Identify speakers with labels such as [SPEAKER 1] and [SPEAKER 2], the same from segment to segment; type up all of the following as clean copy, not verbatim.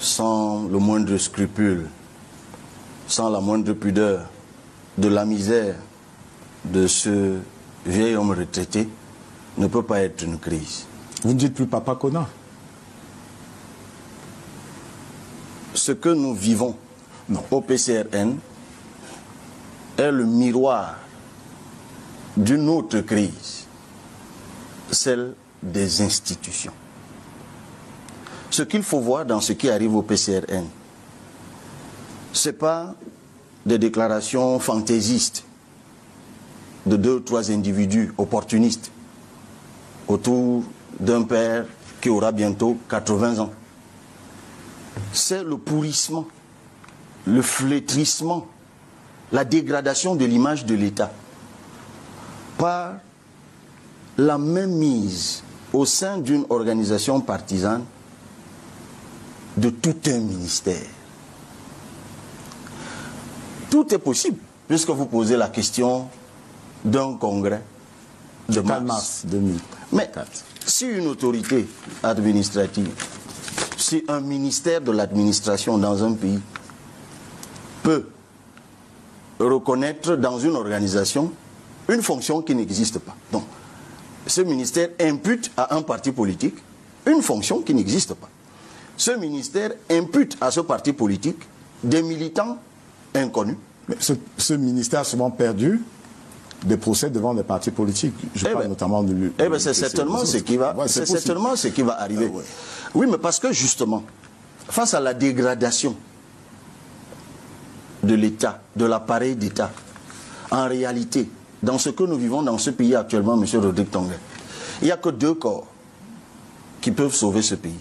[SPEAKER 1] sans le moindre scrupule, sans la moindre pudeur, de la misère de ce vieil homme retraité ne peut pas être une crise.
[SPEAKER 2] Vous ne dites plus Papa Kona?
[SPEAKER 1] Ce que nous vivons au PCRN est le miroir d'une autre crise, celle des institutions. Ce qu'il faut voir dans ce qui arrive au PCRN, ce n'est pas des déclarations fantaisistes de 2 ou 3 individus opportunistes autour d'un père qui aura bientôt 80 ans. C'est le pourrissement, le flétrissement, la dégradation de l'image de l'État par la mainmise au sein d'une organisation partisane de tout un ministère. Tout est possible, puisque vous posez la question d'un congrès de mars 2004. Mais si une autorité administrative, si un ministère de l'administration dans un pays peut reconnaître dans une organisation une fonction qui n'existe pas. Donc, ce ministère impute à un parti politique une fonction qui n'existe pas. Ce ministère impute à ce parti politique des militants inconnus.
[SPEAKER 2] Mais ce ministère a souvent perdu des procès devant des partis politiques. Je parle notamment de lui.
[SPEAKER 1] C'est certainement ce qui va, c'est certainement ce qui va arriver. Ouais. Oui, mais parce que justement, face à la dégradation de l'État, de l'appareil d'État, en réalité, dans ce que nous vivons dans ce pays actuellement, M. Rodrigue Tongue, il n'y a que 2 corps qui peuvent sauver ce pays.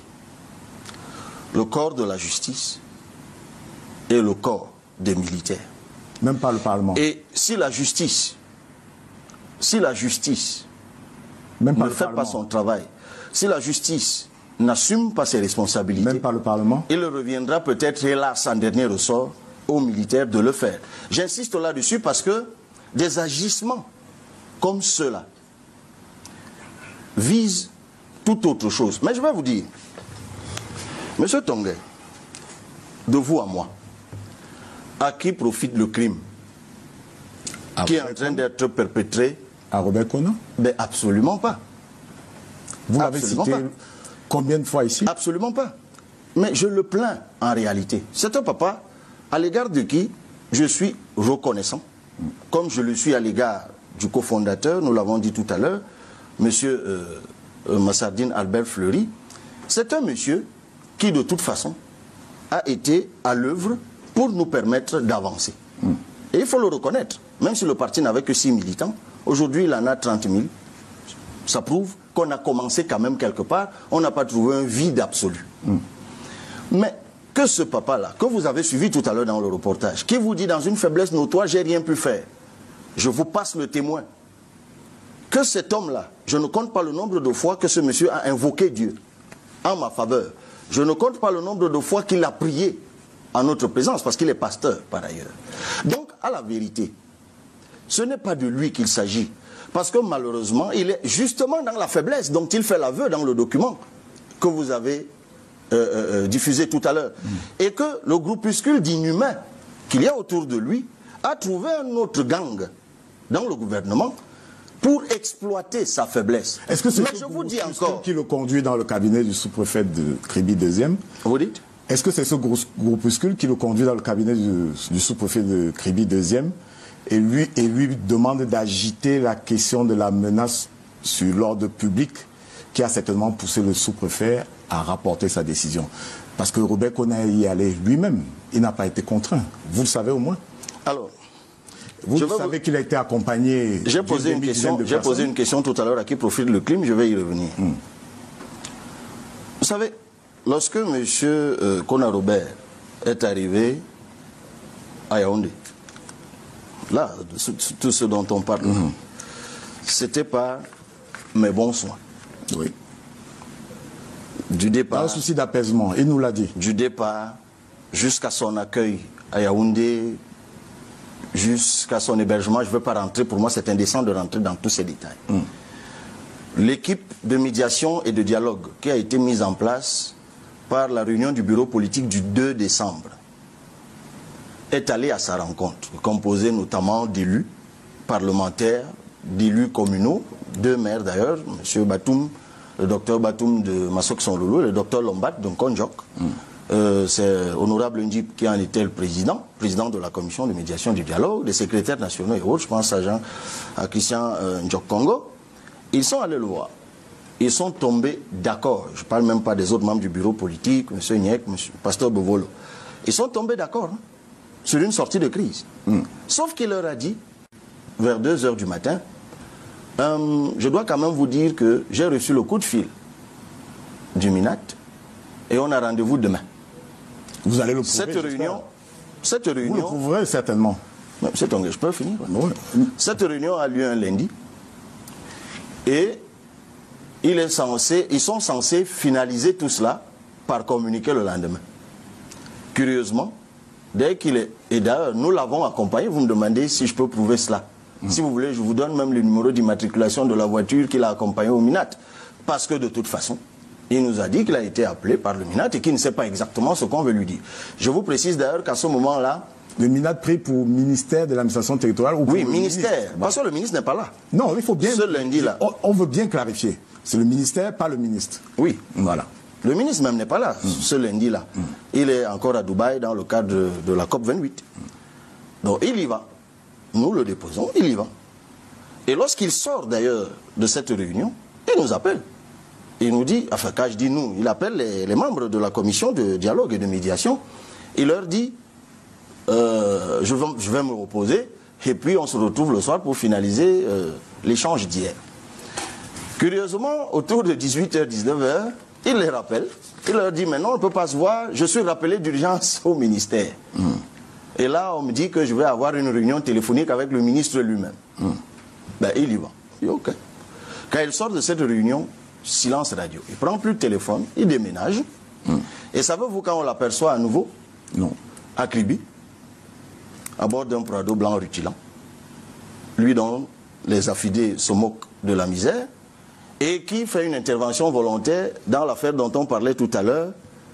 [SPEAKER 1] Le corps de la justice et le corps des militaires.
[SPEAKER 2] Même pas le Parlement.
[SPEAKER 1] Et si la justice
[SPEAKER 2] même
[SPEAKER 1] ne fait pas son travail, si la justice n'assume pas ses responsabilités,
[SPEAKER 2] même pas le Parlement,
[SPEAKER 1] il reviendra peut-être, hélas, en dernier ressort, aux militaires de le faire. J'insiste là-dessus parce que des agissements comme ceux-là visent tout autre chose. Mais je vais vous dire, Monsieur Tongue, de vous à moi, à qui profite le crime qui est en train d'être perpétré?
[SPEAKER 2] À Robert Kona?
[SPEAKER 1] Ben absolument pas.
[SPEAKER 2] Vous l'avez cité combien de fois ici?
[SPEAKER 1] Absolument pas. Mais je le plains en réalité. C'est un papa à l'égard de qui je suis reconnaissant, comme je le suis à l'égard du cofondateur, nous l'avons dit tout à l'heure, M. Massardine Albert Fleury. C'est un monsieur qui, de toute façon, a été à l'œuvre pour nous permettre d'avancer. Et il faut le reconnaître. Même si le parti n'avait que 6 militants, aujourd'hui il en a 30 000. Ça prouve qu'on a commencé quand même quelque part. On n'a pas trouvé un vide absolu. Mais que ce papa-là, que vous avez suivi tout à l'heure dans le reportage, qui vous dit dans une faiblesse notoire, j'ai rien pu faire. Je vous passe le témoin. Que cet homme-là, je ne compte pas le nombre de fois que ce monsieur a invoqué Dieu en ma faveur. Je ne compte pas le nombre de fois qu'il a prié en notre présence, parce qu'il est pasteur par ailleurs. Donc, à la vérité, ce n'est pas de lui qu'il s'agit. Parce que malheureusement, il est justement dans la faiblesse dont il fait l'aveu dans le document que vous avez diffusé tout à l'heure. Et que le groupuscule d'inhumains qu'il y a autour de lui a trouvé un autre gang dans le gouvernement pour exploiter sa faiblesse.
[SPEAKER 2] Est-ce que c'est ce groupuscule qui le conduit dans le cabinet du sous-préfet de Kribi 2e?
[SPEAKER 1] Vous dites?
[SPEAKER 2] Est-ce que c'est ce groupuscule qui le conduit dans le cabinet du sous-préfet de Kribi 2e et lui demande d'agiter la question de la menace sur l'ordre public qui a certainement poussé le sous-préfet à rapporter sa décision? Parce que Robert Kona y allait lui-même. Il n'a pas été contraint. Vous le savez au moins?
[SPEAKER 1] Alors,
[SPEAKER 2] vous savez qu'il a été accompagné.
[SPEAKER 1] J'ai posé une question tout à l'heure à qui profite le crime, je vais y revenir. Vous savez, lorsque M. Kona Robert est arrivé à Yaoundé, là, tout ce dont on parle, c'était par mes bons soins.
[SPEAKER 2] Oui.
[SPEAKER 1] Du départ.
[SPEAKER 2] Pas un souci d'apaisement, il nous l'a dit.
[SPEAKER 1] Du départ jusqu'à son accueil à Yaoundé, jusqu'à son hébergement, je ne veux pas rentrer, pour moi c'est indécent de rentrer dans tous ces détails. L'équipe de médiation et de dialogue qui a été mise en place par la réunion du bureau politique du 2 décembre, est allé à sa rencontre, composé notamment d'élus parlementaires, d'élus communaux, 2 maires d'ailleurs, M. Batoum, le docteur Batoum de Masok-Sonlolo et le docteur Lombat de Nkonjok. C'est Honorable Ndjip qui en était le président de la commission de médiation du dialogue, des secrétaires nationaux et autres, je pense à Christian Ndjok Congo. Ils sont allés le voir. Ils sont tombés d'accord. Je ne parle même pas des autres membres du bureau politique, M. Niek, M. Pasteur Bovolo. Ils sont tombés d'accord sur une sortie de crise. Sauf qu'il leur a dit, vers 2 h du matin, je dois quand même vous dire que j'ai reçu le coup de fil du MINAT et on a rendez-vous demain.
[SPEAKER 2] Vous allez le prouver,
[SPEAKER 1] cette réunion...
[SPEAKER 2] Vous le prouverez certainement.
[SPEAKER 1] Je peux finir. Oui. Cette réunion a lieu un lundi et ils sont censés finaliser tout cela par communiqué le lendemain. Curieusement, dès qu'il est... Et d'ailleurs, nous l'avons accompagné, vous me demandez si je peux prouver cela. Si vous voulez, je vous donne même le numéro d'immatriculation de la voiture qu'il a accompagné au MINAT. Parce que de toute façon, il nous a dit qu'il a été appelé par le MINAT et qu'il ne sait pas exactement ce qu'on veut lui dire. Je vous précise d'ailleurs qu'à ce moment-là...
[SPEAKER 2] Le MINAT pris pour ministère de l'administration territoriale ou pour
[SPEAKER 1] oui, ministère. Parce que le ministre n'est pas là.
[SPEAKER 2] Non, il faut bien...
[SPEAKER 1] Ce lundi-là.
[SPEAKER 2] On veut bien clarifier. C'est le ministère, pas le ministre.
[SPEAKER 1] Oui.
[SPEAKER 2] Voilà.
[SPEAKER 1] Le ministre même n'est pas là, ce lundi-là. Il est encore à Dubaï dans le cadre de la COP 28. Donc il y va. Nous le déposons, il y va. Et lorsqu'il sort d'ailleurs de cette réunion, il nous appelle. Il nous dit, enfin quand je dis nous, il appelle les membres de la commission de dialogue et de médiation. Il leur dit, je vais me reposer et puis on se retrouve le soir pour finaliser l'échange d'hier. Curieusement, autour de 18h, 19h, il les rappelle. Il leur dit, mais non, on ne peut pas se voir, je suis rappelé d'urgence au ministère. Et là, on me dit que je vais avoir une réunion téléphonique avec le ministre lui-même. Ben, il y va. Il dit, ok. Quand il sort de cette réunion, silence radio. Il ne prend plus de téléphone, il déménage. Et savez-vous quand on l'aperçoit à nouveau?
[SPEAKER 2] Non.
[SPEAKER 1] À Kribi, à bord d'un Prado blanc rutilant. Lui dont les affidés se moquent de la misère et qui fait une intervention volontaire dans l'affaire dont on parlait tout à l'heure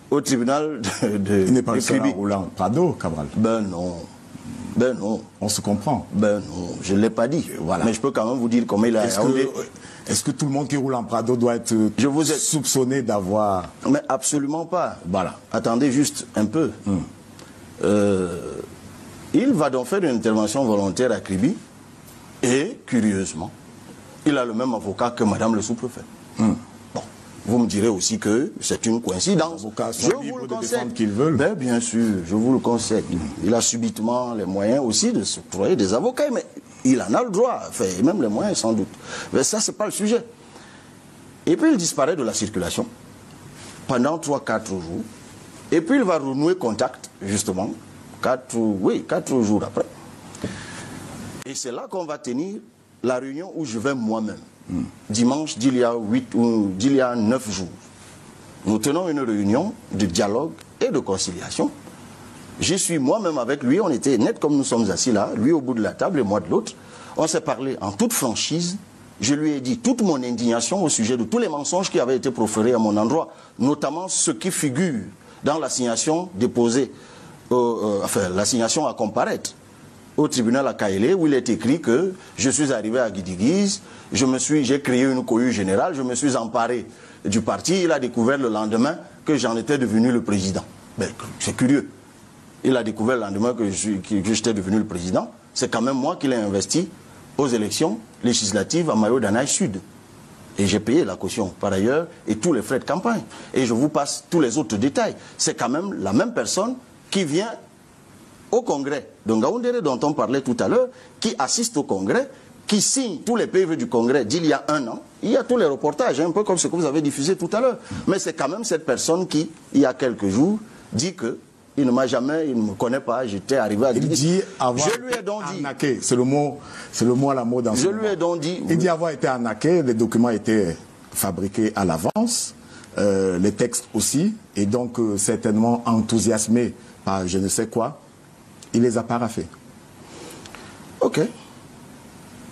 [SPEAKER 1] au tribunal de
[SPEAKER 2] Il n'est pas le seul
[SPEAKER 1] Kribi.
[SPEAKER 2] à rouler en Prado, Cabral.
[SPEAKER 1] Ben non. Ben non.
[SPEAKER 2] On se comprend.
[SPEAKER 1] Ben non, je ne l'ai pas dit. Voilà. Mais je peux quand même vous dire comment il a...
[SPEAKER 2] Est-ce que tout le monde qui roule en Prado doit être soupçonné d'avoir...
[SPEAKER 1] Mais absolument pas.
[SPEAKER 2] Voilà.
[SPEAKER 1] Attendez juste un peu. Il va donc faire une intervention volontaire à Kribi et, curieusement, il a le même avocat que Madame le sous-préfet. Bon, vous me direz aussi que c'est une coïncidence.
[SPEAKER 2] Je vous le concède. Qu'ils veulent.
[SPEAKER 1] Ben, bien sûr, je vous le concède. Il a subitement les moyens aussi de s'octroyer des avocats, mais il en a le droit, enfin, et même les moyens sans doute. Mais ça, c'est pas le sujet. Et puis il disparaît de la circulation pendant 3-4 jours. Et puis il va renouer contact, justement, 4 jours après. Et c'est là qu'on va tenir la réunion où je vais moi-même. Dimanche d'il y a 9 jours. Nous tenons une réunion de dialogue et de conciliation. Je suis moi-même avec lui, on était net comme nous sommes assis là, lui au bout de la table et moi de l'autre. On s'est parlé en toute franchise. Je lui ai dit toute mon indignation au sujet de tous les mensonges qui avaient été proférés à mon endroit, notamment ce qui figure dans l'assignation déposée, l'assignation à comparaître au tribunal à Kaélé, où il est écrit que je suis arrivé à Guidigis, j'ai créé une cohue générale, je me suis emparé du parti, il a découvert le lendemain que j'en étais devenu le président. Ben, c'est curieux. Il a découvert le lendemain que j'étais devenu le président. C'est quand même moi qui l'ai investi aux élections législatives à Mayo-Danaï Sud. Et j'ai payé la caution par ailleurs et tous les frais de campagne. Et je vous passe tous les autres détails. C'est quand même la même personne qui vient au congrès de Ngaoundéré dont on parlait tout à l'heure, qui assiste au congrès, qui signe tous les PV du congrès d'il y a 1 an. Il y a tous les reportages, un peu comme ce que vous avez diffusé tout à l'heure. Mais c'est quand même cette personne qui, il y a quelques jours, dit que il ne m'a jamais, il ne me connaît pas, j'étais arrivé à
[SPEAKER 2] Il dit avoir
[SPEAKER 1] je lui ai donc dit,
[SPEAKER 2] arnaqué, c'est le mot à la mode dans ce moment.
[SPEAKER 1] Je lui ai donc dit...
[SPEAKER 2] Il dit avoir été arnaqué, les documents étaient fabriqués à l'avance, les textes aussi, et donc certainement enthousiasmé par je ne sais quoi, il les a paraffés.
[SPEAKER 1] Ok.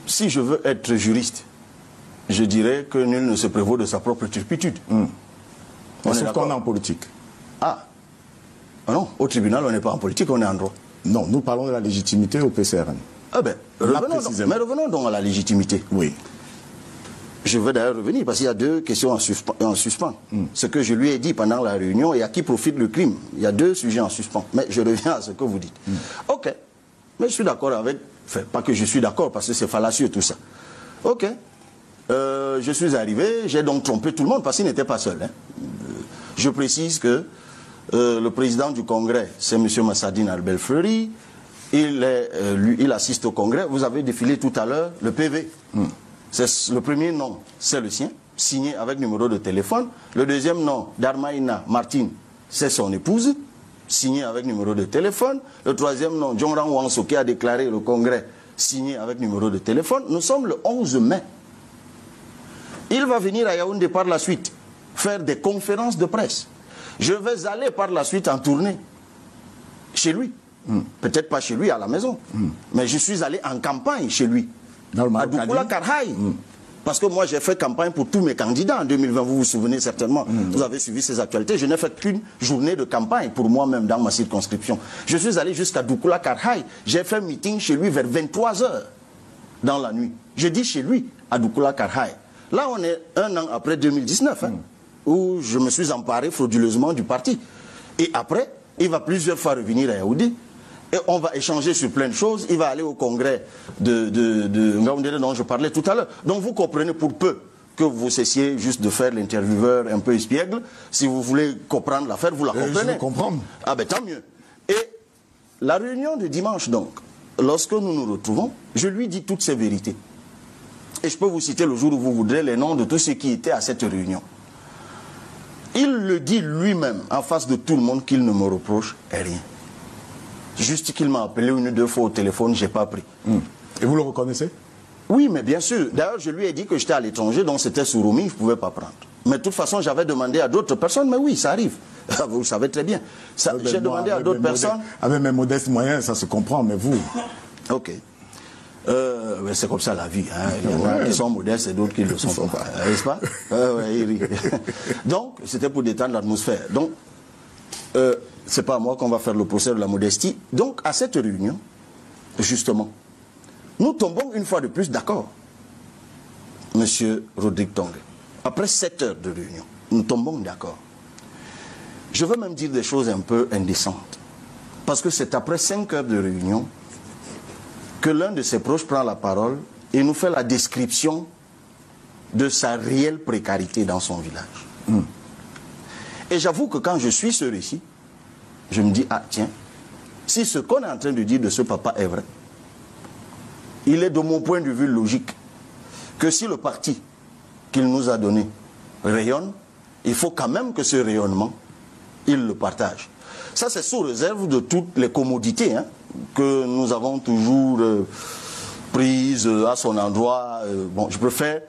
[SPEAKER 1] Si je veux être juriste, je dirais que nul ne se prévaut de sa propre turpitude.
[SPEAKER 2] Sauf qu'on est en politique.
[SPEAKER 1] Ah non, au tribunal, on n'est pas en politique, on est en droit.
[SPEAKER 2] Non, nous parlons de la légitimité au PCRN.
[SPEAKER 1] Ah ben, revenons donc à la légitimité.
[SPEAKER 2] Oui.
[SPEAKER 1] Je vais d'ailleurs revenir parce qu'il y a deux questions en suspens. Ce que je lui ai dit pendant la réunion et à qui profite le crime. Il y a deux sujets en suspens. Mais je reviens à ce que vous dites. Ok. Mais je suis d'accord avec... Enfin, pas que je suis d'accord parce que c'est fallacieux tout ça. Ok. Je suis arrivé, j'ai donc trompé tout le monde parce qu'il n'était pas seul. Hein. Je précise que le président du Congrès, c'est M. Massadine Albel-Fleury. Il assiste au Congrès. Vous avez défilé tout à l'heure le PV. Le premier nom, c'est le sien, signé avec numéro de téléphone. Le deuxième nom, Darmaïna Martine, c'est son épouse, signé avec numéro de téléphone. Le troisième nom, Djongrang Wanso, qui a déclaré le Congrès, signé avec numéro de téléphone. Nous sommes le 11 mai. Il va venir à Yaoundé par la suite, faire des conférences de presse. Je vais aller par la suite en tournée chez lui. Peut-être pas chez lui à la maison, mais je suis allé en campagne chez lui. À Doukoula Karhaï. Parce que moi j'ai fait campagne pour tous mes candidats en 2020, vous vous souvenez certainement, vous avez suivi ces actualités. Je n'ai fait qu'une journée de campagne pour moi-même dans ma circonscription. Je suis allé jusqu'à Doukoula Karhaï, j'ai fait un meeting chez lui vers 23 h dans la nuit. Je dis chez lui, à Doukoula Karhaï. Là on est un an après 2019, où je me suis emparé frauduleusement du parti. Et après, il va plusieurs fois revenir à Yaoundé. Et on va échanger sur plein de choses. Il va aller au congrès de Ngaoundé dont je parlais tout à l'heure. Donc vous comprenez pour peu que vous cessiez juste de faire l'intervieweur un peu espiègle. Si vous voulez comprendre l'affaire, vous la comprenez.
[SPEAKER 2] Je comprends.
[SPEAKER 1] Ah ben tant mieux. Et la réunion de dimanche donc, lorsque nous nous retrouvons, je lui dis toutes ces vérités. Et je peux vous citer le jour où vous voudrez les noms de tous ceux qui étaient à cette réunion. Il le dit lui-même en face de tout le monde qu'il ne me reproche rien. Juste qu'il m'a appelé une ou deux fois au téléphone, je n'ai pas pris.
[SPEAKER 2] Et vous le reconnaissez?
[SPEAKER 1] Oui, mais bien sûr. D'ailleurs, je lui ai dit que j'étais à l'étranger, donc c'était sous Roumi, je ne pouvais pas prendre. Mais de toute façon, j'avais demandé à d'autres personnes, mais oui, ça arrive. Vous le savez très bien. J'ai demandé à d'autres personnes.
[SPEAKER 2] Avec mes modestes moyens, ça se comprend, mais vous...
[SPEAKER 1] Ok. C'est comme ça la vie. Hein. Il y en a qui sont modestes et d'autres qui ne le sont pas. N'est-ce pas? Donc, c'était pour détendre l'atmosphère. Donc, c'est pas à moi qu'on va faire le procès de la modestie. Donc, à cette réunion, justement, nous tombons une fois de plus d'accord, Monsieur Rodrigue Tongue. Après 7 heures de réunion, nous tombons d'accord. Je veux même dire des choses un peu indécentes. Parce que c'est après 5 heures de réunion que l'un de ses proches prend la parole et nous fait la description de sa réelle précarité dans son village. Et j'avoue que quand je suis ce récit, je me dis, ah tiens, si ce qu'on est en train de dire de ce papa est vrai, il est de mon point de vue logique que si le parti qu'il nous a donné rayonne, il faut quand même que ce rayonnement, il le partage. Ça c'est sous réserve de toutes les commodités que nous avons toujours prises à son endroit. Bon, je préfère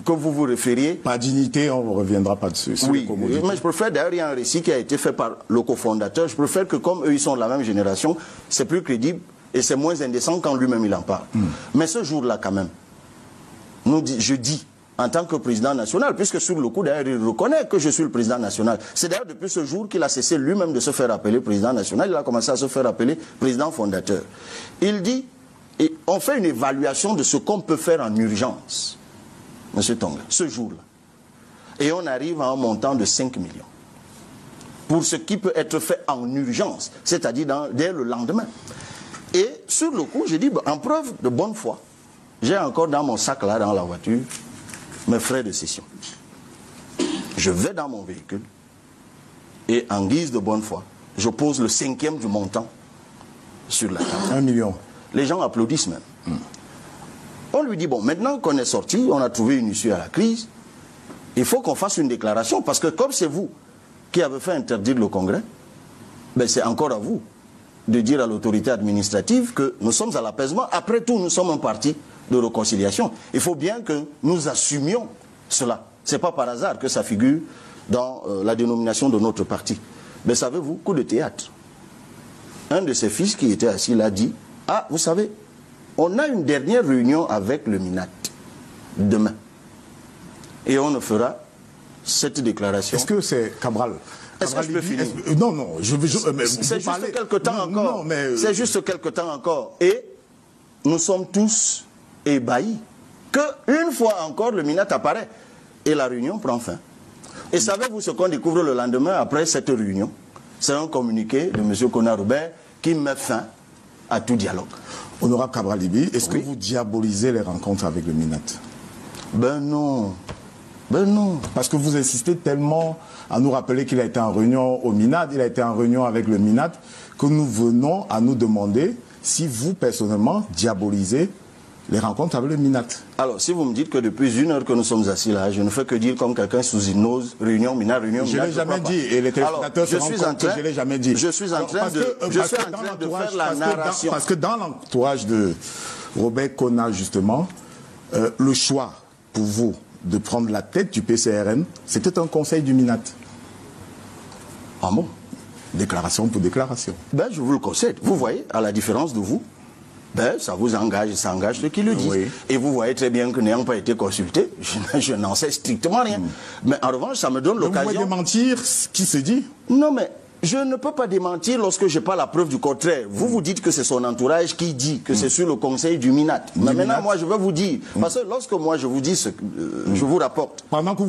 [SPEAKER 1] que vous vous référiez.
[SPEAKER 2] Par dignité, on ne reviendra pas dessus.
[SPEAKER 1] Oui, mais je préfère, d'ailleurs, il y a un récit qui a été fait par le cofondateur. Je préfère que comme eux, ils sont de la même génération, c'est plus crédible et c'est moins indécent quand lui-même il en parle. Mais ce jour-là, quand même, je dis, en tant que président national, puisque sur le coup, d'ailleurs, il reconnaît que je suis le président national. C'est d'ailleurs depuis ce jour qu'il a cessé lui-même de se faire appeler président national. Il a commencé à se faire appeler président fondateur. Il dit, et on fait une évaluation de ce qu'on peut faire en urgence. Monsieur Tongue, ce jour-là. Et on arrive à un montant de 5 millions. Pour ce qui peut être fait en urgence, c'est-à-dire dès le lendemain. Et sur le coup, j'ai dit, en preuve de bonne foi, j'ai encore dans mon sac là, dans la voiture, mes frais de cession. Je vais dans mon véhicule et en guise de bonne foi, je pose le 5e du montant sur la table.
[SPEAKER 2] 1 million.
[SPEAKER 1] Les gens applaudissent même. On lui dit, bon, maintenant qu'on est sorti, on a trouvé une issue à la crise, il faut qu'on fasse une déclaration, parce que comme c'est vous qui avez fait interdire le Congrès, ben c'est encore à vous de dire à l'autorité administrative que nous sommes à l'apaisement. Après tout, nous sommes un parti de réconciliation. Il faut bien que nous assumions cela. Ce n'est pas par hasard que ça figure dans la dénomination de notre parti. Mais savez-vous, coup de théâtre. Un de ses fils qui était assis là dit, ah, vous savez, on a une dernière réunion avec le MINAT demain. Et on ne fera cette déclaration.
[SPEAKER 2] Est-ce que c'est Cabral?
[SPEAKER 1] Est-ce que je peux finir?
[SPEAKER 2] Non, non,
[SPEAKER 1] c'est juste quelque temps encore.
[SPEAKER 2] Non, mais...
[SPEAKER 1] C'est juste quelque temps encore. Et nous sommes tous ébahis qu'une fois encore le MINAT apparaît et la réunion prend fin. Et savez-vous ce qu'on découvre le lendemain après cette réunion? C'est un communiqué de M. Kona-Robert qui met fin à tout dialogue.
[SPEAKER 2] Honorable Cabral-Libby, est-ce que vous diabolisez les rencontres avec le MINAT?
[SPEAKER 1] Ben non. Ben non.
[SPEAKER 2] Parce que vous insistez tellement à nous rappeler qu'il a été en réunion au MINAT, il a été en réunion avec le MINAT, que nous venons à nous demander si vous, personnellement, diabolisez les rencontres avec le MINAT.
[SPEAKER 1] Alors, si vous me dites que depuis 1 heure que nous sommes assis là, je ne fais que dire comme quelqu'un sous hypnose, réunion MINAT, réunion MINAT.
[SPEAKER 2] Je ne l'ai jamais dit, et les téléspectateurs se rendent compte que je ne l'ai jamais dit.
[SPEAKER 1] Je suis en train de faire la narration.
[SPEAKER 2] Parce que dans l'entourage de Robert Kona, justement, le choix pour vous de prendre la tête du PCRN, c'était un conseil du MINAT.
[SPEAKER 1] Ah bon?
[SPEAKER 2] Déclaration pour déclaration.
[SPEAKER 1] Ben, je vous le concède. Vous voyez, à la différence de vous, ben, ça vous engage, ça engage ceux qui le disent.
[SPEAKER 2] Oui.
[SPEAKER 1] Et vous voyez très bien que n'ayant pas été consulté, je n'en sais strictement rien. Mais en revanche, ça me donne l'occasion...
[SPEAKER 2] Vous pouvez démentir ce qui se dit?
[SPEAKER 1] Non, mais je ne peux pas démentir lorsque je n'ai pas la preuve du contraire. Vous vous dites que c'est son entourage qui dit que c'est sur le conseil du MINAT. Mais maintenant, moi, je vais vous dire, parce que lorsque moi je vous dis ce que je vous rapporte,
[SPEAKER 2] pendant que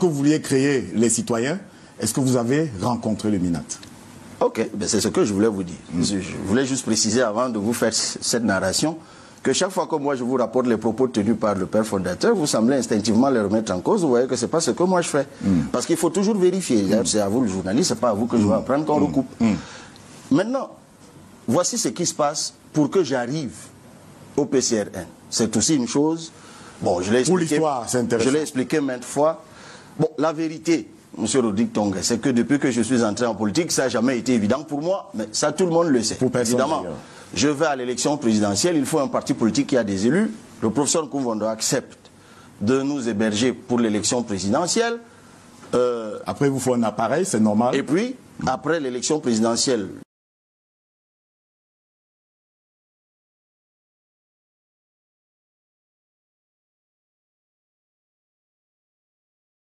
[SPEAKER 2] vous vouliez créer les citoyens, est-ce que vous avez rencontré le MINAT?
[SPEAKER 1] Ok, ben c'est ce que je voulais vous dire. Je voulais juste préciser avant de vous faire cette narration que chaque fois que moi je vous rapporte les propos tenus par le père fondateur, vous semblez instinctivement les remettre en cause. Vous voyez que ce n'est pas ce que moi je fais. Parce qu'il faut toujours vérifier. C'est à vous le journaliste, ce n'est pas à vous que je vais apprendre qu'on recoupe. Maintenant, voici ce qui se passe pour que j'arrive au PCRN. C'est aussi une chose... Bon, je l'ai expliqué,
[SPEAKER 2] pour l'histoire, c'est intéressant.
[SPEAKER 1] Je l'ai expliqué maintes fois. Bon, la vérité... Monsieur Rodrigue Tonga, c'est que depuis que je suis entré en politique, ça n'a jamais été évident pour moi, mais ça tout le monde le sait.
[SPEAKER 2] Pour personne,
[SPEAKER 1] évidemment, je vais à l'élection présidentielle, il faut un parti politique qui a des élus. Le professeur Nkoumvondo accepte de nous héberger pour l'élection présidentielle.
[SPEAKER 2] Après, il vous faut un appareil, c'est normal.
[SPEAKER 1] Et puis, après l'élection présidentielle,